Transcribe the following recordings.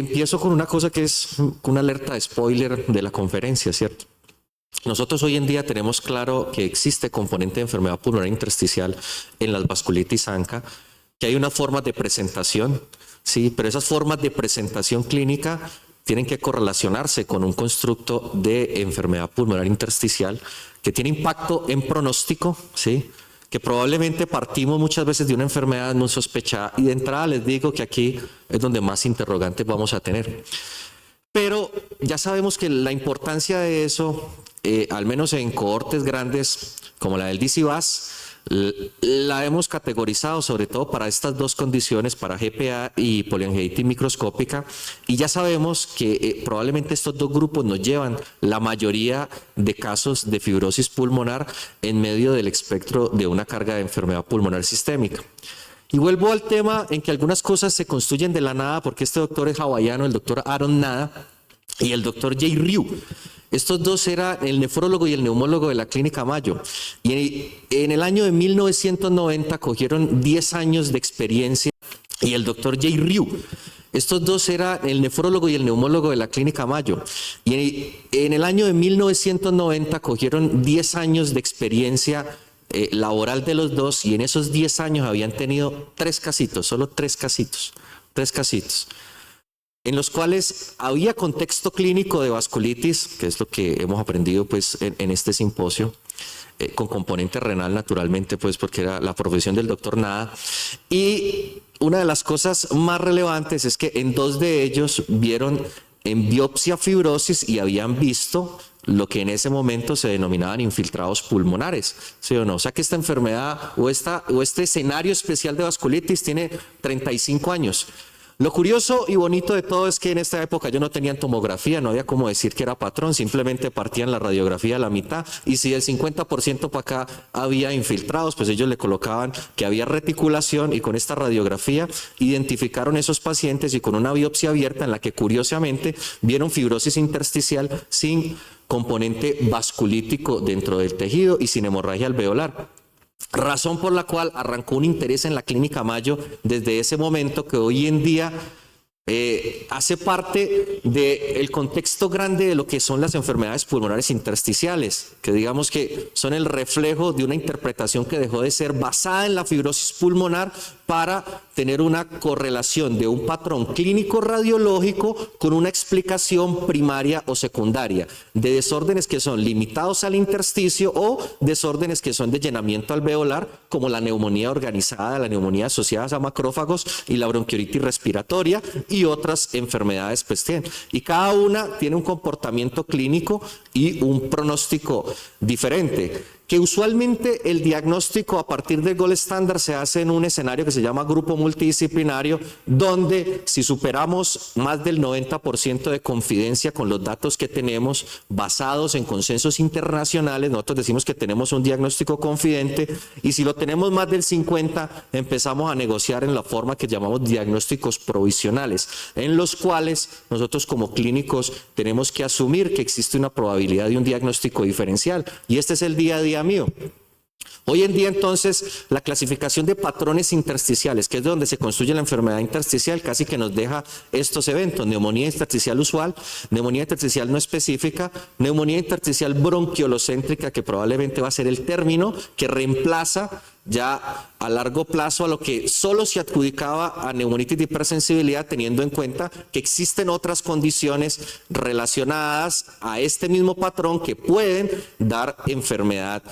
empiezo con una cosa que es una alerta de spoiler de la conferencia, ¿cierto? Nosotros hoy en día tenemos claro que existe componente de enfermedad pulmonar intersticial en las vasculitis ANCA, que hay unas formas de presentación, sí, pero esas formas de presentación clínica tienen que correlacionarse con un constructo de enfermedad pulmonar intersticial que tiene impacto en pronóstico, sí, que probablemente partimos muchas veces de una enfermedad no sospechada, y de entrada les digo que aquí es donde más interrogantes vamos a tener. Pero ya sabemos que la importancia de eso, al menos en cohortes grandes como la del DCVAS, la hemos categorizado sobre todo para estas dos condiciones, para GPA y poliangiitis microscópica, y ya sabemos que probablemente estos dos grupos nos llevan la mayoría de casos de fibrosis pulmonar en medio del espectro de una carga de enfermedad pulmonar sistémica. Y vuelvo al tema en que algunas cosas se construyen de la nada, porque este doctor es hawaiano, el doctor Aaron Nada y el doctor Jay Ryu. Estos dos eran el nefrólogo y el neumólogo de la Clínica Mayo. Y en el año de 1990 cogieron 10 años de experiencia, y el doctor Jay Ryu. Estos dos eran el nefrólogo y el neumólogo de la Clínica Mayo. Y en el año de 1990 cogieron 10 años de experiencia laboral de los dos, y en esos 10 años habían tenido 3 casitos, solo 3 casitos, en los cuales había contexto clínico de vasculitis, que es lo que hemos aprendido pues en este simposio, con componente renal naturalmente, pues porque era la profesión del doctor Nada. Y una de las cosas más relevantes es que en 2 de ellos vieron en biopsia fibrosis y habían visto lo que en ese momento se denominaban infiltrados pulmonares, ¿sí o no? O sea que esta enfermedad o este escenario especial de vasculitis tiene 35 años. Lo curioso y bonito de todo es que en esta época yo no tenía tomografía, no había como decir que era patrón, simplemente partían la radiografía a la mitad, y si del 50% para acá había infiltrados, pues ellos le colocaban que había reticulación, y con esta radiografía identificaron esos pacientes, y con una biopsia abierta en la que curiosamente vieron fibrosis intersticial sin componente vasculítico dentro del tejido y sin hemorragia alveolar. Razón por la cual arrancó un interés en la Clínica Mayo desde ese momento, que hoy en día hace parte del contexto grande de lo que son las enfermedades pulmonares intersticiales, que digamos que son el reflejo de una interpretación que dejó de ser basada en la fibrosis pulmonar para tener una correlación de un patrón clínico radiológico con una explicación primaria o secundaria de desórdenes que son limitados al intersticio o desórdenes que son de llenamiento alveolar, como la neumonía organizada, la neumonía asociada a macrófagos y la bronquiolitis respiratoria y otras enfermedades pues tienen. Y cada una tiene un comportamiento clínico y un pronóstico diferente, que usualmente el diagnóstico a partir del gold estándar se hace en un escenario que se llama grupo multidisciplinario, donde si superamos más del 90% de confidencia con los datos que tenemos basados en consensos internacionales, nosotros decimos que tenemos un diagnóstico confidente, y si lo tenemos más del 50%, empezamos a negociar en la forma que llamamos diagnósticos provisionales, en los cuales nosotros como clínicos tenemos que asumir que existe una probabilidad de un diagnóstico diferencial, y este es el día a día mío. Hoy en día entonces la clasificación de patrones intersticiales, que es de donde se construye la enfermedad intersticial, casi que nos deja estos eventos: neumonía intersticial usual, neumonía intersticial no específica, neumonía intersticial bronquiolocéntrica, que probablemente va a ser el término que reemplaza ya a largo plazo a lo que solo se adjudicaba a neumonitis de hipersensibilidad, teniendo en cuenta que existen otras condiciones relacionadas a este mismo patrón que pueden dar enfermedad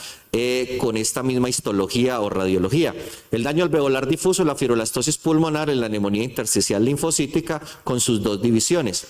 con esta misma histología o radiología. El daño alveolar difuso, la fibrolastosis pulmonar, en la neumonía intersticial linfocítica con sus 2 divisiones.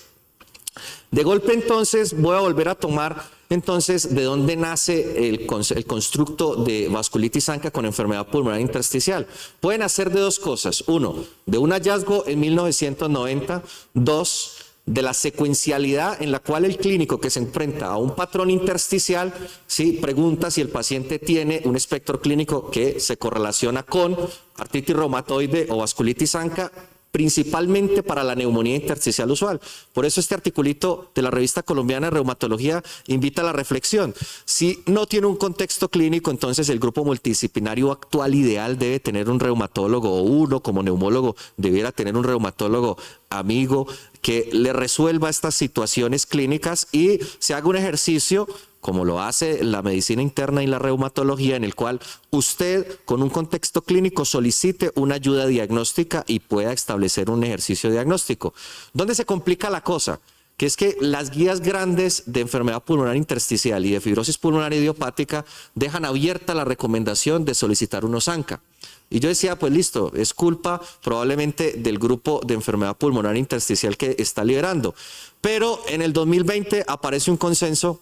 De golpe entonces voy a volver a tomar entonces de dónde nace el constructo de vasculitis ANCA con enfermedad pulmonar intersticial. Pueden hacer de 2 cosas: 1, de un hallazgo en 1990, 2, de la secuencialidad en la cual el clínico que se enfrenta a un patrón intersticial, ¿sí?, pregunta si el paciente tiene un espectro clínico que se correlaciona con artritis reumatoide o vasculitis ANCA, principalmente para la neumonía intersticial usual. Por eso este articulito de la Revista Colombiana de Reumatología invita a la reflexión. Si no tiene un contexto clínico, entonces el grupo multidisciplinario actual ideal debe tener un reumatólogo, o uno como neumólogo debiera tener un reumatólogo amigo que le resuelva estas situaciones clínicas y se haga un ejercicio como lo hace la medicina interna y la reumatología, en el cual usted con un contexto clínico solicite una ayuda diagnóstica y pueda establecer un ejercicio diagnóstico. ¿Dónde se complica la cosa? Que es que las guías grandes de enfermedad pulmonar intersticial y de fibrosis pulmonar idiopática dejan abierta la recomendación de solicitar unos ANCA. Y yo decía, pues listo, es culpa probablemente del grupo de enfermedad pulmonar intersticial que está liderando. Pero en el 2020 aparece un consenso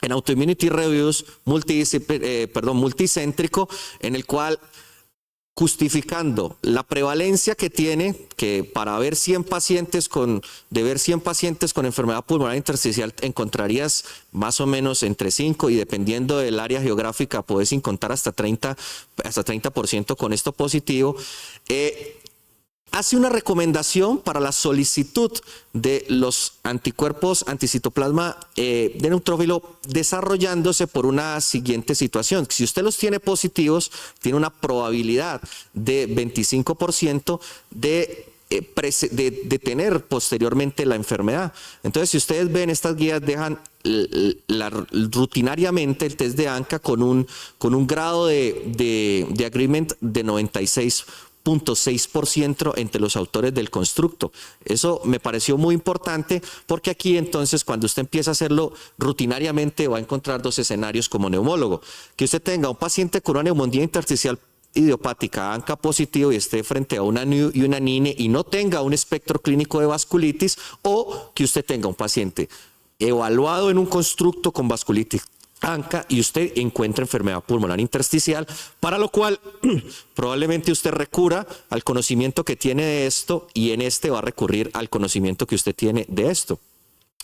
en Autoimmunity Reviews multicéntrico, en el cual, justificando la prevalencia que tiene, que para ver 100 pacientes con enfermedad pulmonar intersticial encontrarías más o menos entre 5 y dependiendo del área geográfica puedes encontrar hasta 30% con esto positivo. Hace una recomendación para la solicitud de los anticuerpos anticitoplasma de neutrófilo desarrollándose por una siguiente situación. Si usted los tiene positivos, tiene una probabilidad de 25% de tener posteriormente la enfermedad. Entonces, si ustedes ven, estas guías dejan rutinariamente el test de ANCA con un grado de agreement de 96.6% entre los autores del constructo. Eso me pareció muy importante porque aquí entonces cuando usted empieza a hacerlo rutinariamente va a encontrar dos escenarios como neumólogo. Que usted tenga un paciente con una neumonía intersticial idiopática, ANCA positivo y esté frente a una NIU y una NINE y no tenga un espectro clínico de vasculitis, o que usted tenga un paciente evaluado en un constructo con vasculitis ANCA y usted encuentra enfermedad pulmonar intersticial, para lo cual probablemente usted recurra al conocimiento que tiene de esto y en este va a recurrir al conocimiento que usted tiene de esto.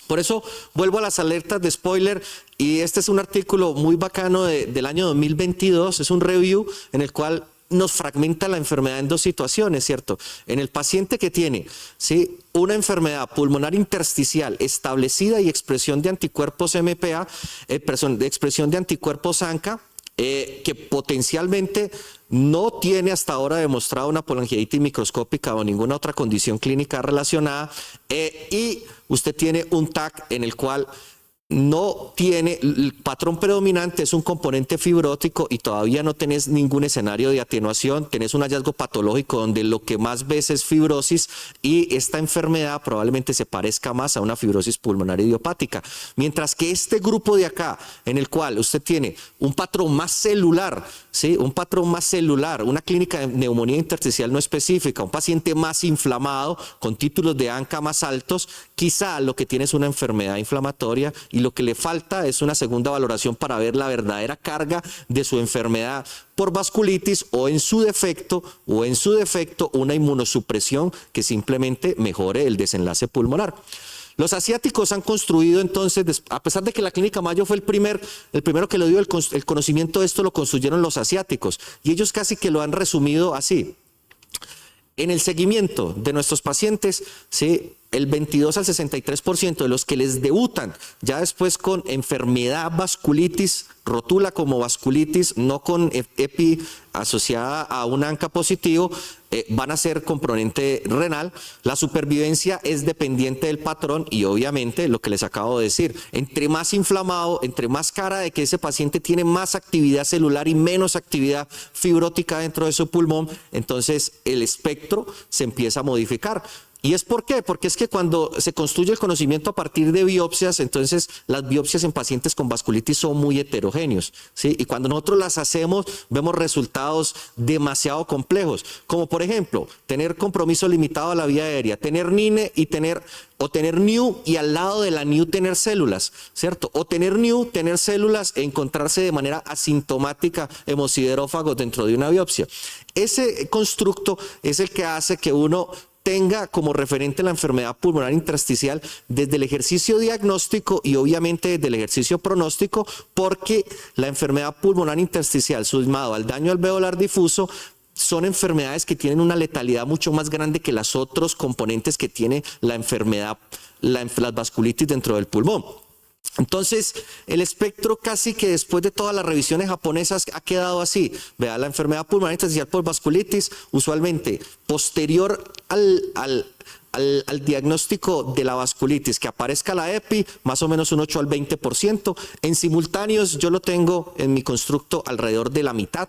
Por eso vuelvo a las alertas de spoiler y este es un artículo muy bacano del año 2022, es un review en el cual nos fragmenta la enfermedad en dos situaciones, ¿cierto? En el paciente que tiene, ¿sí?, una enfermedad pulmonar intersticial establecida y expresión de anticuerpos MPA, de expresión de anticuerpos ANCA, que potencialmente no tiene hasta ahora demostrado una polangiitis microscópica o ninguna otra condición clínica relacionada, y usted tiene un TAC en el cual no tiene, el patrón predominante es un componente fibrótico y todavía no tenés ningún escenario de atenuación, tenés un hallazgo patológico donde lo que más ves es fibrosis y esta enfermedad probablemente se parezca más a una fibrosis pulmonar idiopática. Mientras que este grupo de acá, en el cual usted tiene un patrón más celular, ¿sí?, un patrón más celular, una clínica de neumonía intersticial no específica, un paciente más inflamado con títulos de ANCA más altos, quizá lo que tiene es una enfermedad inflamatoria y lo que le falta es una segunda valoración para ver la verdadera carga de su enfermedad por vasculitis o en su defecto una inmunosupresión que simplemente mejore el desenlace pulmonar. Los asiáticos han construido entonces, a pesar de que la Clínica Mayo fue el primero que le dio el conocimiento de esto, lo construyeron los asiáticos y ellos casi que lo han resumido así. En el seguimiento de nuestros pacientes, ¿sí?, el 22 al 63% de los que les debutan ya después con enfermedad vasculitis, rótula como vasculitis, no con EPI asociada a un ANCA positivo, van a ser componente renal. La supervivencia es dependiente del patrón y obviamente lo que les acabo de decir, entre más inflamado, entre más cara de que ese paciente tiene más actividad celular y menos actividad fibrótica dentro de su pulmón, entonces el espectro se empieza a modificar. ¿Y es por qué? Porque es que cuando se construye el conocimiento a partir de biopsias, entonces las biopsias en pacientes con vasculitis son muy heterogéneos, ¿sí? Y cuando nosotros las hacemos, vemos resultados demasiado complejos, como por ejemplo, tener compromiso limitado a la vía aérea, tener NINE y tener NIU y al lado de la NIU tener células, ¿cierto? O tener NIU, tener células e encontrarse de manera asintomática hemosiderófagos dentro de una biopsia. Ese constructo es el que hace que uno tenga como referente la enfermedad pulmonar intersticial desde el ejercicio diagnóstico y obviamente desde el ejercicio pronóstico, porque la enfermedad pulmonar intersticial sumado al daño alveolar difuso son enfermedades que tienen una letalidad mucho más grande que los otros componentes que tiene la enfermedad, las vasculitis dentro del pulmón. Entonces, el espectro casi que después de todas las revisiones japonesas ha quedado así. Vea, la enfermedad pulmonar intersticial por vasculitis, usualmente posterior al diagnóstico de la vasculitis, que aparezca la EPI, más o menos un 8 al 20%. En simultáneos, yo lo tengo en mi constructo alrededor de la mitad.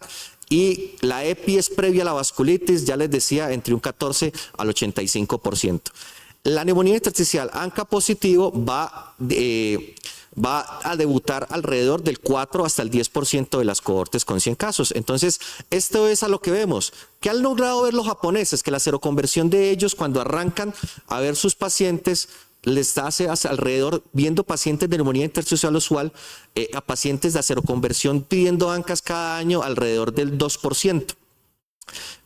Y la EPI es previa a la vasculitis, ya les decía, entre un 14 al 85%. La neumonía intersticial ANCA positivo va a debutar alrededor del 4 hasta el 10% de las cohortes con 100 casos. Entonces, esto es a lo que vemos. ¿Qué han logrado ver los japoneses? Que la seroconversión de ellos, cuando arrancan a ver sus pacientes, les hace alrededor, viendo pacientes de neumonía intersticial usual, a pacientes de seroconversión pidiendo ANCAs cada año alrededor del 2%.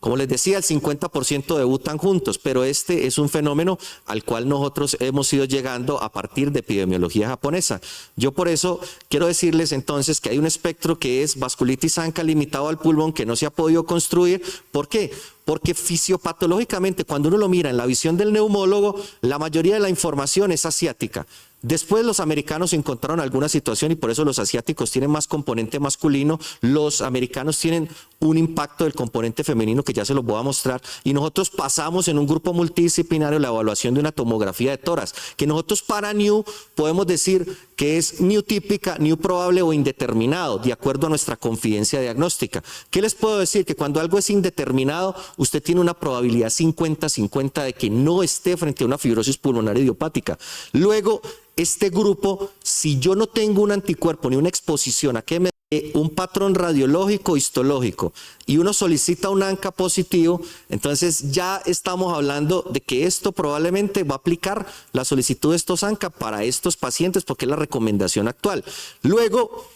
Como les decía, el 50% debutan juntos, pero este es un fenómeno al cual nosotros hemos ido llegando a partir de epidemiología japonesa. Yo por eso quiero decirles entonces que hay un espectro que es vasculitis ANCA limitado al pulmón que no se ha podido construir. ¿Por qué? Porque fisiopatológicamente, cuando uno lo mira en la visión del neumólogo, la mayoría de la información es asiática. Después los americanos encontraron alguna situación y por eso los asiáticos tienen más componente masculino, los americanos tienen un impacto del componente femenino que ya se los voy a mostrar, y nosotros pasamos en un grupo multidisciplinario la evaluación de una tomografía de tórax, que nosotros para NEW podemos decir que es NEW típica, NEW probable o indeterminado, de acuerdo a nuestra confidencia diagnóstica. ¿Qué les puedo decir? Que cuando algo es indeterminado, usted tiene una probabilidad 50-50 de que no esté frente a una fibrosis pulmonar idiopática. Luego, este grupo, si yo no tengo un anticuerpo ni una exposición a que me dé un patrón radiológico histológico y uno solicita un ANCA positivo, entonces ya estamos hablando de que esto probablemente va a aplicar la solicitud de estos ANCA para estos pacientes porque es la recomendación actual. Luego,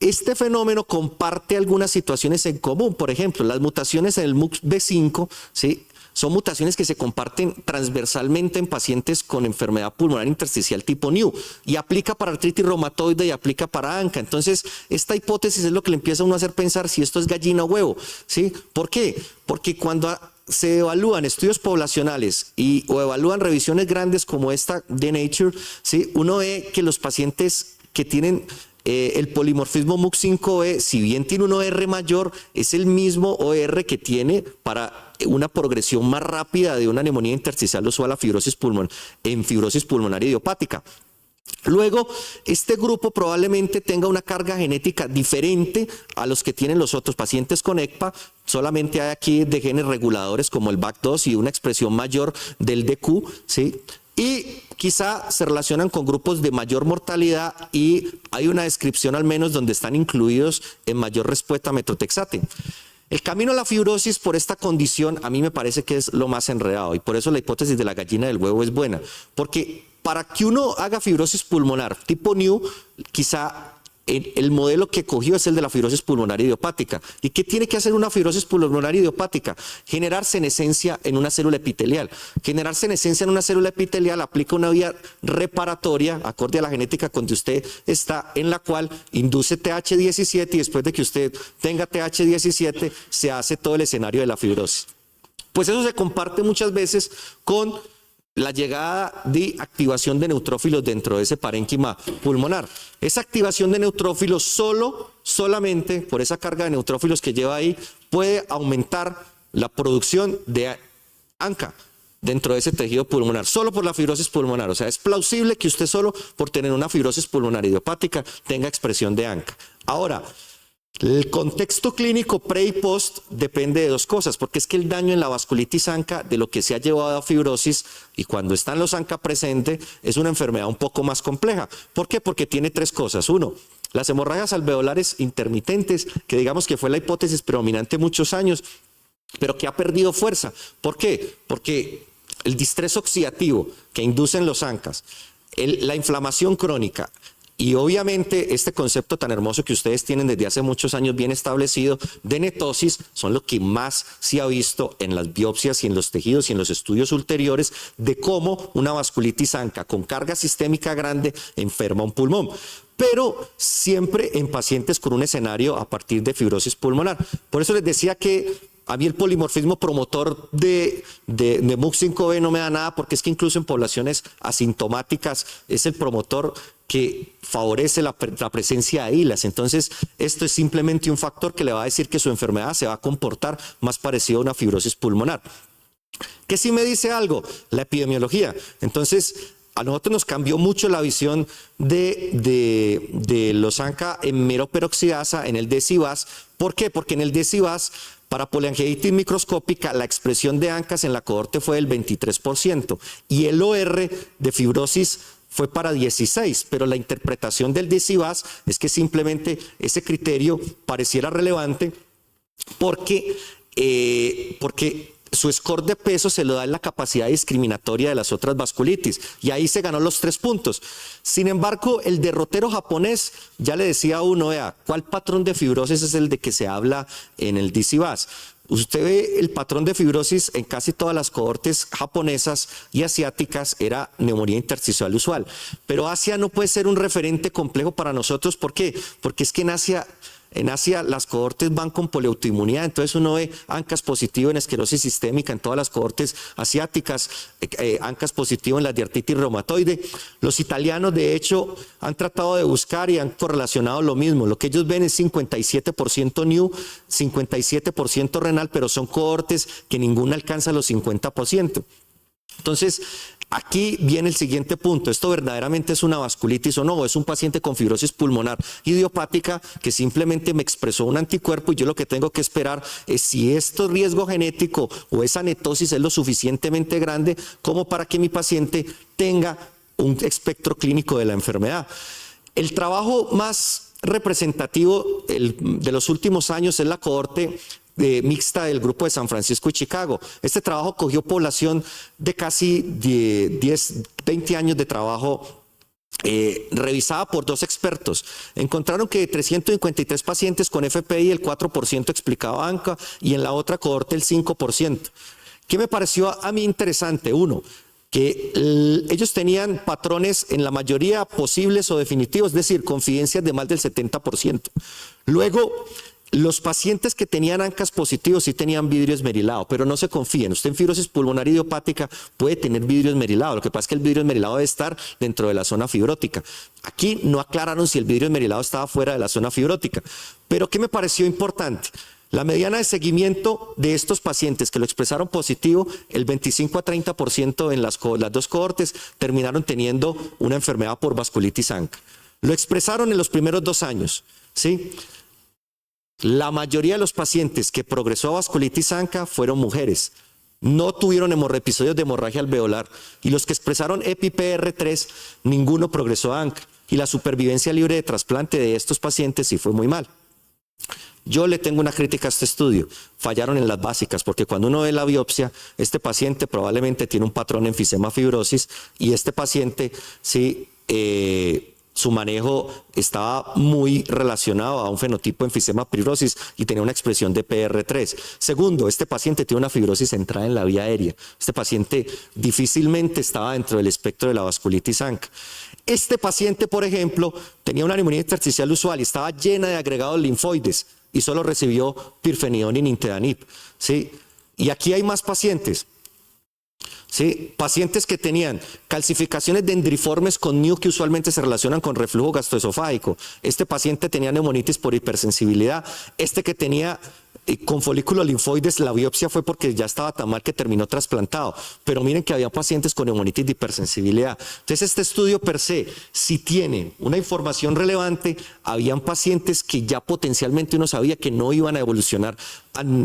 este fenómeno comparte algunas situaciones en común. Por ejemplo, las mutaciones en el MUC-B5, ¿sí?, son mutaciones que se comparten transversalmente en pacientes con enfermedad pulmonar intersticial tipo NEW y aplica para artritis reumatoide y aplica para ANCA. Entonces, esta hipótesis es lo que le empieza a uno a hacer pensar si esto es gallina o huevo, ¿sí? ¿Por qué? Porque cuando se evalúan estudios poblacionales o evalúan revisiones grandes como esta de Nature, ¿sí?, uno ve que los pacientes que tienen el polimorfismo MUC5E, si bien tiene un OR mayor, es el mismo OR que tiene para una progresión más rápida de una neumonía intersticial usual a fibrosis pulmonar, en fibrosis pulmonar idiopática. Luego, este grupo probablemente tenga una carga genética diferente a los que tienen los otros pacientes con ECPA. Solamente hay aquí de genes reguladores como el BAC2 y una expresión mayor del DQ, ¿sí? Y quizá se relacionan con grupos de mayor mortalidad y hay una descripción al menos donde están incluidos en mayor respuesta a metotrexate. El camino a la fibrosis por esta condición a mí me parece que es lo más enredado y por eso la hipótesis de la gallina del huevo es buena, porque para que uno haga fibrosis pulmonar tipo NEW, quizá el modelo que cogió es el de la fibrosis pulmonar idiopática. ¿Y qué tiene que hacer una fibrosis pulmonar idiopática? Generar senescencia en una célula epitelial. Generar senescencia en una célula epitelial aplica una vía reparatoria, acorde a la genética donde usted está, en la cual induce TH17 y después de que usted tenga TH17 se hace todo el escenario de la fibrosis. Pues eso se comparte muchas veces con la llegada de activación de neutrófilos dentro de ese parénquima pulmonar. Esa activación de neutrófilos solamente por esa carga de neutrófilos que lleva ahí puede aumentar la producción de ANCA dentro de ese tejido pulmonar, solo por la fibrosis pulmonar. O sea, es plausible que usted solo por tener una fibrosis pulmonar idiopática tenga expresión de ANCA. Ahora, el contexto clínico pre y post depende de dos cosas, porque es que el daño en la vasculitis ANCA de lo que se ha llevado a fibrosis y cuando están los ANCA presentes es una enfermedad un poco más compleja. ¿Por qué? Porque tiene tres cosas. Uno, las hemorragias alveolares intermitentes, que digamos que fue la hipótesis predominante muchos años, pero que ha perdido fuerza. ¿Por qué? Porque el distrés oxidativo que inducen los ANCAs, la inflamación crónica, y obviamente este concepto tan hermoso que ustedes tienen desde hace muchos años bien establecido de netosis son lo que más se ha visto en las biopsias y en los tejidos y en los estudios ulteriores de cómo una vasculitis ANCA con carga sistémica grande enferma un pulmón, pero siempre en pacientes con un escenario a partir de fibrosis pulmonar. Por eso les decía que a mí el polimorfismo promotor de MUC5B no me da nada, porque es que incluso en poblaciones asintomáticas es el promotor que favorece la presencia de hilas. Entonces, esto es simplemente un factor que le va a decir que su enfermedad se va a comportar más parecido a una fibrosis pulmonar. ¿Qué sí me dice algo? La epidemiología. Entonces, a nosotros nos cambió mucho la visión de los ANCA en meroperoxidasa, en el DCVAS. ¿Por qué? Porque en el DCVAS, para poliangiitis microscópica, la expresión de ANCAs en la cohorte fue del 23% y el OR de fibrosis fue para 16%, pero la interpretación del DCVAS es que simplemente ese criterio pareciera relevante porque su score de peso se lo da en la capacidad discriminatoria de las otras vasculitis, y ahí se ganó los 3 puntos. Sin embargo, el derrotero japonés, ya le decía a uno, vea, ¿cuál patrón de fibrosis es el de que se habla en el DCVAS? Usted ve el patrón de fibrosis en casi todas las cohortes japonesas y asiáticas, era neumonía intersticial usual. Pero Asia no puede ser un referente complejo para nosotros. ¿Por qué? Porque es que en Asia las cohortes van con poliautoinmunidad, entonces uno ve ANCAS positivo en esclerosis sistémica en todas las cohortes asiáticas, ANCAS positivo en la artritis reumatoide. Los italianos, de hecho, han tratado de buscar y han correlacionado lo mismo. Lo que ellos ven es 57% NEW, 57% renal, pero son cohortes que ninguna alcanza los 50%. Entonces, aquí viene el siguiente punto. ¿Esto verdaderamente es una vasculitis o no? ¿O es un paciente con fibrosis pulmonar idiopática que simplemente me expresó un anticuerpo y yo lo que tengo que esperar es si este riesgo genético o esa netosis es lo suficientemente grande como para que mi paciente tenga un espectro clínico de la enfermedad? El trabajo más representativo de los últimos años es la cohorte mixta del grupo de San Francisco y Chicago. Este trabajo cogió población de casi 20 años de trabajo, revisada por 2 expertos. Encontraron que de 353 pacientes con FPI el 4% explicaba ANCA y en la otra cohorte el 5%. ¿Qué me pareció a mí interesante? Uno, que ellos tenían patrones en la mayoría posibles o definitivos, es decir, confidencias de más del 70%. Luego, los pacientes que tenían ANCAS positivos sí tenían vidrio esmerilado, pero no se confíen. Usted en fibrosis pulmonar idiopática puede tener vidrio esmerilado. Lo que pasa es que el vidrio esmerilado debe estar dentro de la zona fibrótica. Aquí no aclararon si el vidrio esmerilado estaba fuera de la zona fibrótica. Pero ¿qué me pareció importante? La mediana de seguimiento de estos pacientes que lo expresaron positivo, el 25 a 30% en las 2 cohortes terminaron teniendo una enfermedad por vasculitis ANCA. Lo expresaron en los primeros 2 años, ¿sí? La mayoría de los pacientes que progresó a vasculitis ANCA fueron mujeres. No tuvieron episodios de hemorragia alveolar. Y los que expresaron EPI-PR3, ninguno progresó a ANCA. Y la supervivencia libre de trasplante de estos pacientes sí fue muy mal. Yo le tengo una crítica a este estudio. Fallaron en las básicas, porque cuando uno ve la biopsia, este paciente probablemente tiene un patrón en enfisema fibrosis y este paciente sí... su manejo estaba muy relacionado a un fenotipo de enfisema fibrosis y tenía una expresión de PR3. Segundo, este paciente tiene una fibrosis centrada en la vía aérea. Este paciente difícilmente estaba dentro del espectro de la vasculitis ANCA. Este paciente, por ejemplo, tenía una neumonía intersticial usual y estaba llena de agregados linfoides y solo recibió pirfenidón y nintedanib, ¿sí? Y aquí hay más pacientes. ¿Sí? Pacientes que tenían calcificaciones dendriformes con NEW que usualmente se relacionan con reflujo gastroesofágico. Este paciente tenía neumonitis por hipersensibilidad. Este que tenía con folículos linfoides, la biopsia fue porque ya estaba tan mal que terminó trasplantado. Pero miren que había pacientes con neumonitis de hipersensibilidad. Entonces este estudio per se, si tiene una información relevante, habían pacientes que ya potencialmente uno sabía que no iban a evolucionar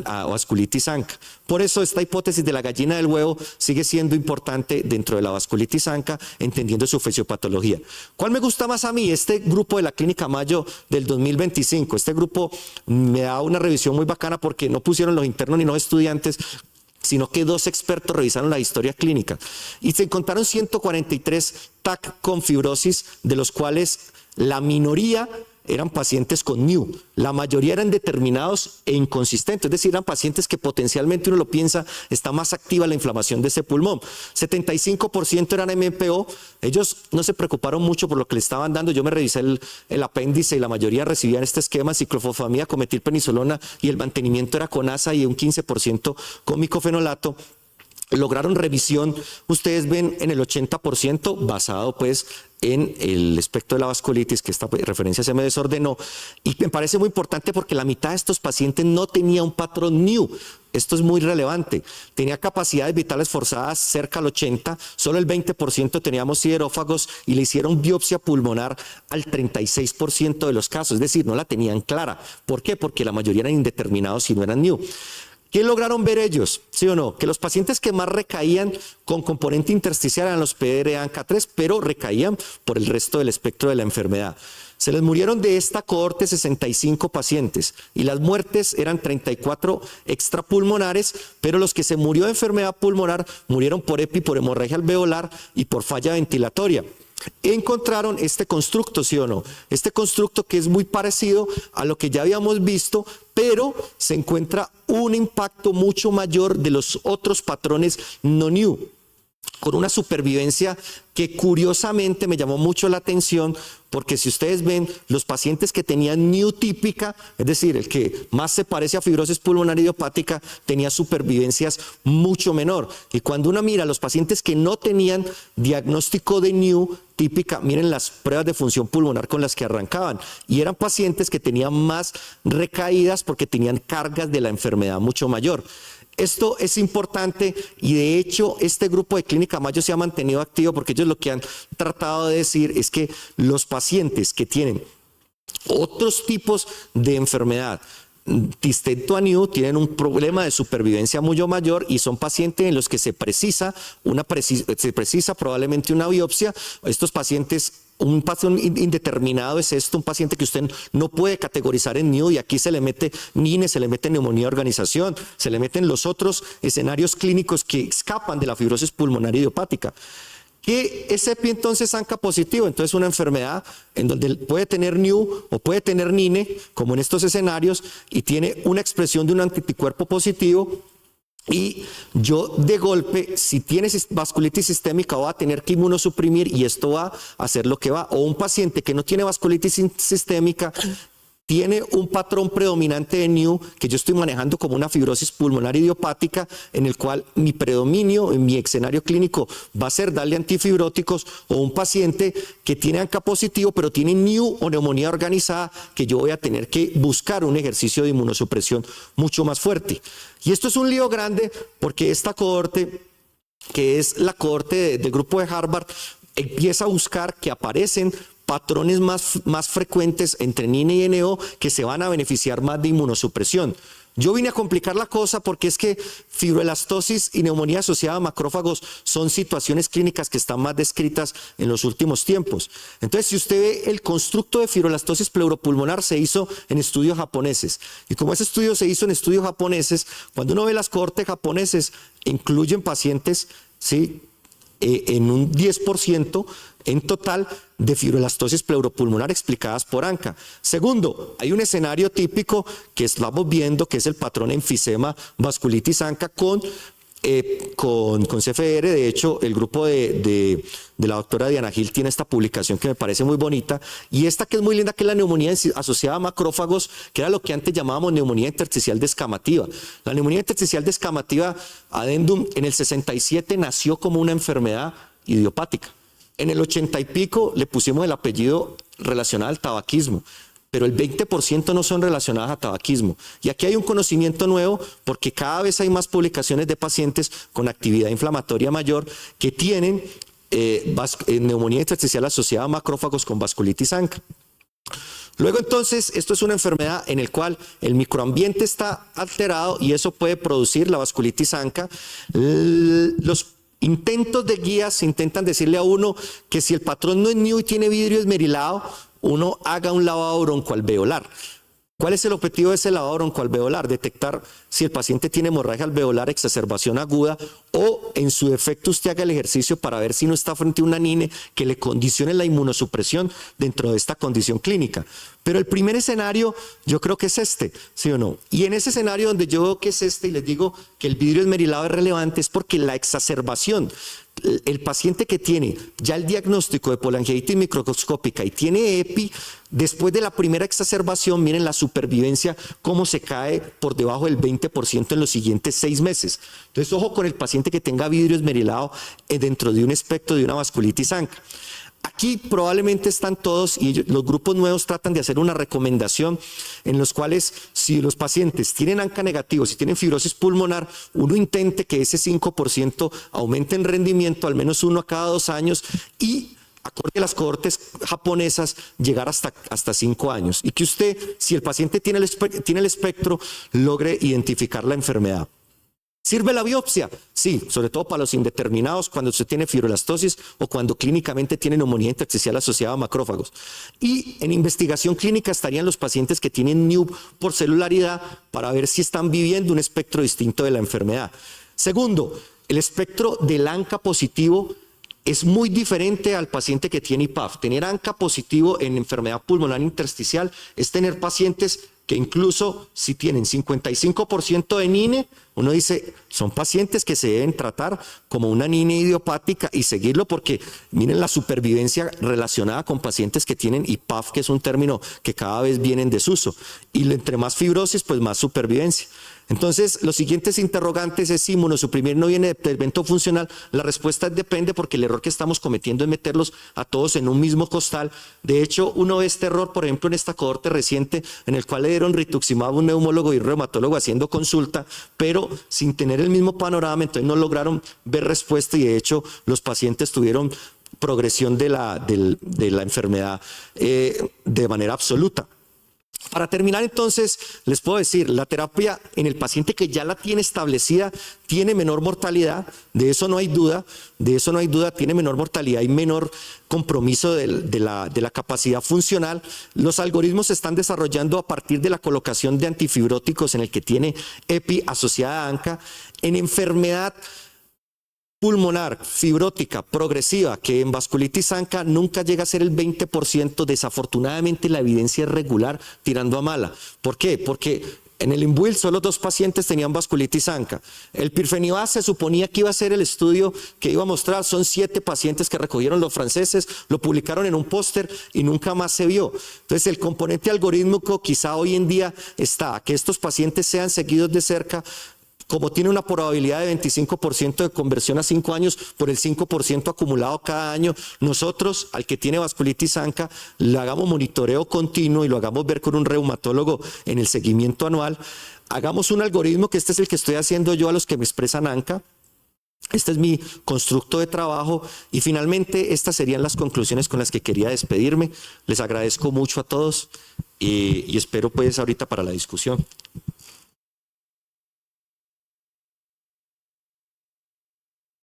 a vasculitis ANCA. Por eso esta hipótesis de la gallina del huevo sigue siendo importante dentro de la vasculitis ANCA, entendiendo su fisiopatología. ¿Cuál me gusta más a mí? Este grupo de la Clínica Mayo del 2025. Este grupo me da una revisión muy bacana porque no pusieron los internos ni los estudiantes, sino que 2 expertos revisaron la historia clínica y se encontraron 143 TAC con fibrosis, de los cuales la minoría eran pacientes con NIU. La mayoría eran determinados e inconsistentes, es decir, eran pacientes que potencialmente uno lo piensa, está más activa la inflamación de ese pulmón. 75% eran MPO, ellos no se preocuparon mucho por lo que le estaban dando. Yo me revisé el apéndice y la mayoría recibían este esquema: ciclofosfamida con metilprednisolona, y el mantenimiento era con ASA y un 15% con micofenolato. Lograron revisión, ustedes ven, en el 80%, basado pues en el espectro de la vasculitis, que esta referencia se me desordenó, y me parece muy importante porque la mitad de estos pacientes no tenía un patrón NIU. Esto es muy relevante. Tenía capacidades vitales forzadas cerca al 80%, solo el 20% teníamos siderófagos, y le hicieron biopsia pulmonar al 36% de los casos, es decir, no la tenían clara. ¿Por qué? Porque la mayoría eran indeterminados y no eran NIU. ¿Qué lograron ver ellos? ¿Sí o no? Que los pacientes que más recaían con componente intersticial eran los PDR-ANCA3, pero recaían por el resto del espectro de la enfermedad. Se les murieron de esta cohorte 65 pacientes, y las muertes eran 34 extrapulmonares, pero los que se murió de enfermedad pulmonar murieron por EPI, por hemorragia alveolar y por falla ventilatoria. Encontraron este constructo, ¿sí o no? Este constructo que es muy parecido a lo que ya habíamos visto, pero se encuentra un impacto mucho mayor de los otros patrones no NIU, con una supervivencia que curiosamente me llamó mucho la atención, porque si ustedes ven, los pacientes que tenían NIU típica, es decir, el que más se parece a fibrosis pulmonar idiopática, tenía supervivencias mucho menor. Y cuando uno mira a los pacientes que no tenían diagnóstico de NIU típica, miren las pruebas de función pulmonar con las que arrancaban, y eran pacientes que tenían más recaídas porque tenían cargas de la enfermedad mucho mayor. Esto es importante, y de hecho este grupo de Clínica Mayo se ha mantenido activo, porque ellos lo que han tratado de decir es que los pacientes que tienen otros tipos de enfermedad distinto a NIU tienen un problema de supervivencia mucho mayor, y son pacientes en los que se precisa probablemente una biopsia. Estos pacientes, un patrón indeterminado es esto, un paciente que usted no puede categorizar en NIU, y aquí se le mete NINE, se le mete neumonía de organización, se le meten los otros escenarios clínicos que escapan de la fibrosis pulmonar idiopática. ¿Qué es EPI entonces ANCA positivo? Entonces una enfermedad en donde puede tener NIU o puede tener NINE, como en estos escenarios, y tiene una expresión de un anticuerpo positivo. Y yo de golpe, si tienes vasculitis sistémica, voy a tener que inmunosuprimir, y esto va a hacer lo que va. O un paciente que no tiene vasculitis sistémica, tiene un patrón predominante de NIU que yo estoy manejando como una fibrosis pulmonar idiopática, en el cual mi predominio en mi escenario clínico va a ser darle antifibróticos. O un paciente que tiene ANCA positivo pero tiene NIU o neumonía organizada, que yo voy a tener que buscar un ejercicio de inmunosupresión mucho más fuerte. Y esto es un lío grande, porque esta cohorte, que es la cohorte del grupo de Harvard, empieza a buscar que aparecen patrones más frecuentes entre NINE y NO que se van a beneficiar más de inmunosupresión. Yo vine a complicar la cosa, porque es que fibroelastosis y neumonía asociada a macrófagos son situaciones clínicas que están más descritas en los últimos tiempos. Entonces, si usted ve, el constructo de fibroelastosis pleuropulmonar se hizo en estudios japoneses, y como ese estudio se hizo en estudios japoneses, cuando uno ve las cohortes japoneses, incluyen pacientes, ¿sí?, en un 10% en total de fibroelastosis pleuropulmonar explicadas por ANCA. Segundo, hay un escenario típico que estamos viendo, que es el patrón enfisema vasculitis ANCA con CFR. De hecho, el grupo de la doctora Diana Gil tiene esta publicación que me parece muy bonita, y esta que es muy linda, que es la neumonía asociada a macrófagos, que era lo que antes llamábamos neumonía intersticial descamativa. La neumonía intersticial descamativa adendum en el 67 nació como una enfermedad idiopática. En el 80 y pico le pusimos el apellido relacionado al tabaquismo, pero el 20% no son relacionadas a tabaquismo. Y aquí hay un conocimiento nuevo, porque cada vez hay más publicaciones de pacientes con actividad inflamatoria mayor que tienen neumonía intersticial asociada a macrófagos con vasculitis ANCA. Luego, entonces, esto es una enfermedad en la cual el microambiente está alterado, y eso puede producir la vasculitis ANCA. Los intentos de guías intentan decirle a uno que si el patrón no es NIU y tiene vidrio esmerilado, uno haga un lavado broncoalveolar. ¿Cuál es el objetivo de ese lavado broncoalveolar? Detectar si el paciente tiene hemorragia alveolar, exacerbación aguda, o en su defecto usted haga el ejercicio para ver si no está frente a una NINE que le condicione la inmunosupresión dentro de esta condición clínica. Pero el primer escenario yo creo que es este, ¿sí o no? Y en ese escenario donde yo veo que es este y les digo que el vidrio esmerilado es relevante es porque la exacerbación, el paciente que tiene ya el diagnóstico de polangiitis microscópica y tiene EPI, después de la primera exacerbación, miren la supervivencia, cómo se cae por debajo del 20% en los siguientes 6 meses. Entonces, ojo con el paciente que tenga vidrio esmerilado dentro de un espectro de una vasculitis ANCA. Aquí probablemente están todos y los grupos nuevos tratan de hacer una recomendación en los cuales si los pacientes tienen ANCA negativo, si tienen fibrosis pulmonar, uno intente que ese 5% aumente en rendimiento, al menos uno a cada 2 años y acorde a las cohortes japonesas, llegar hasta 5 años. Y que usted, si el paciente tiene el espectro, logre identificar la enfermedad. ¿Sirve la biopsia? Sí, sobre todo para los indeterminados, cuando usted tiene fibrolastosis o cuando clínicamente tiene neumonía intersticial asociada a macrófagos. Y en investigación clínica estarían los pacientes que tienen NIUP por celularidad para ver si están viviendo un espectro distinto de la enfermedad. Segundo, el espectro del ANCA positivo es muy diferente al paciente que tiene IPAF. Tener ANCA positivo en enfermedad pulmonar intersticial es tener pacientes que incluso si tienen 55% de NINE, uno dice, son pacientes que se deben tratar como una NINE idiopática y seguirlo porque miren la supervivencia relacionada con pacientes que tienen IPAF, que es un término que cada vez viene en desuso. Y entre más fibrosis, pues más supervivencia. Entonces, los siguientes interrogantes es si inmunosuprimir no viene del evento funcional. La respuesta es depende porque el error que estamos cometiendo es meterlos a todos en un mismo costal. De hecho, uno ve este error, por ejemplo, en esta cohorte reciente en el cual le dieron rituximab a un neumólogo y reumatólogo haciendo consulta, pero sin tener el mismo panorama, entonces no lograron ver respuesta y de hecho los pacientes tuvieron progresión de la enfermedad de manera absoluta. Para terminar entonces, les puedo decir, la terapia en el paciente que ya la tiene establecida tiene menor mortalidad, de eso no hay duda, tiene menor mortalidad y menor compromiso de la capacidad funcional. Los algoritmos se están desarrollando a partir de la colocación de antifibróticos en el que tiene EPI asociada a ANCA. En enfermedad pulmonar, fibrótica, progresiva, que en vasculitis ANCA nunca llega a ser el 20%, desafortunadamente la evidencia es regular tirando a mala. ¿Por qué? Porque en el INVUIL solo 2 pacientes tenían vasculitis ANCA. El pirfenidone se suponía que iba a ser el estudio que iba a mostrar, son 7 pacientes que recogieron los franceses, lo publicaron en un póster y nunca más se vio. Entonces el componente algorítmico quizá hoy en día está a que estos pacientes sean seguidos de cerca. Como tiene una probabilidad de 25% de conversión a 5 años por el 5% acumulado cada año, nosotros al que tiene vasculitis ANCA le hagamos monitoreo continuo y lo hagamos ver con un reumatólogo en el seguimiento anual. Hagamos un algoritmo, que este es el que estoy haciendo yo a los que me expresan ANCA. Este es mi constructo de trabajo y finalmente estas serían las conclusiones con las que quería despedirme. Les agradezco mucho a todos y espero pues ahorita para la discusión.